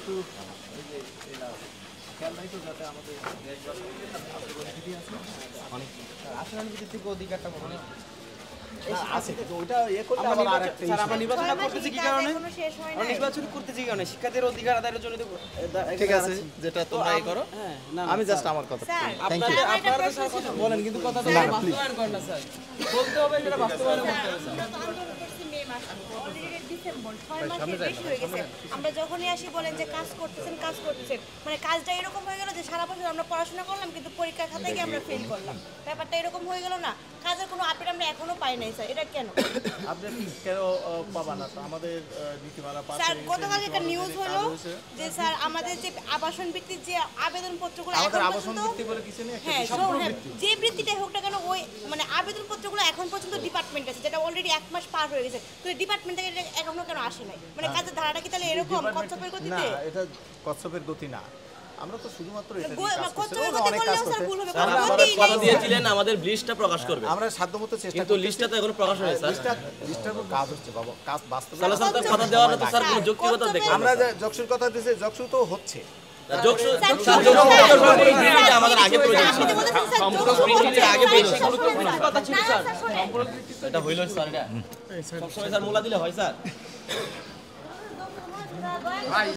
একটু এই যে এটা খেয়াল রাখো যাতে আমাদের দেশবাসী আছে অনেক আসলে ভিত্তিক থেকে অধিকারটা মনে আছে তো ওটা করলে আবার আরেকটা স্যার আমরা নির্বাচন করতেছি কি কারণে আমরা নির্বাচন করতেছি কি কারণে শিক্ষার্থীদের অধিকার আদায়ের জন্য ঠিক আছে যেটা তোমরা এই করো আমি জাস্ট আমার কথা থ্যাংক ইউ আপনারা স্যার কথা বলেন কিন্তু কথাটা বাস্তবায়ন করেন না স্যার বলতে হবে যেটা বাস্তবায়ন করতে হবে স্যার ডিসেম্বর 6 মাসের বেশি হয়ে গেছে আমরা যখনই আসি বলেন যে কাজ করতেছেন মানে কাজটা এরকম হয়ে গেল যে সারা বছর আমরা পড়াশোনা করলাম কিন্তু পরীক্ষার খাতায় গিয়ে আমরা ফেল করলাম ব্যাপারটা এরকম হয়ে গেল না কাজের কোনো আপডেট আমরা এখনো পাই নাই স্যার এটা কেন আপডেট কেন পাবা না তো আমাদের নীতিমালা পাস স্যার গতকাল একটা নিউজ হলো যে স্যার আমাদের যে আবাসন ভিত্তিক যে আবেদনপত্রগুলো আমাদের আবাসন ভিত্তিক বলে কিছু নেই হ্যাঁ যে ভিত্তিটাই হোক না কেন ওই মানে আবেদনপত্রগুলো এখন পর্যন্ত ডিপার্টমেন্ট আছে যেটা অলরেডি 1 মাস পার হয়ে গেছে তো ডিপার্টমেন্ট থেকে এখনো কেন আসে নাই মানে কাজের ধারাটা কি তাহলে এরকম কচ্ছপের গতিতে না এটা কচ্ছপের গতি না আমরা তো শুধুমাত্র এটা অনেক কাজ করতে আমরা কথা দিয়েছিলেন আমাদের লিস্টটা প্রকাশ করবে আমরা সাধ্যমতো চেষ্টা কিন্তু লিস্টটা তো এখনো প্রকাশ হয়নি স্যার লিস্টটার কাজ হচ্ছে বাবা কাজ বাস্তবে স্যার স্যার কথা দেওয়ার তো স্যার কোনো যৌক্তিকতা দেখি আমরা যকসুর কথা দিয়েছে যকসু তো হচ্ছে আমাদের আগে প্রয়োজন সম্পূর্ণ প্রিন্টিংয়ের আগে বেশি কথা ছিল স্যার এটা হইল স্যার এটা সবসময় স্যার মোলা দিলে হয় স্যার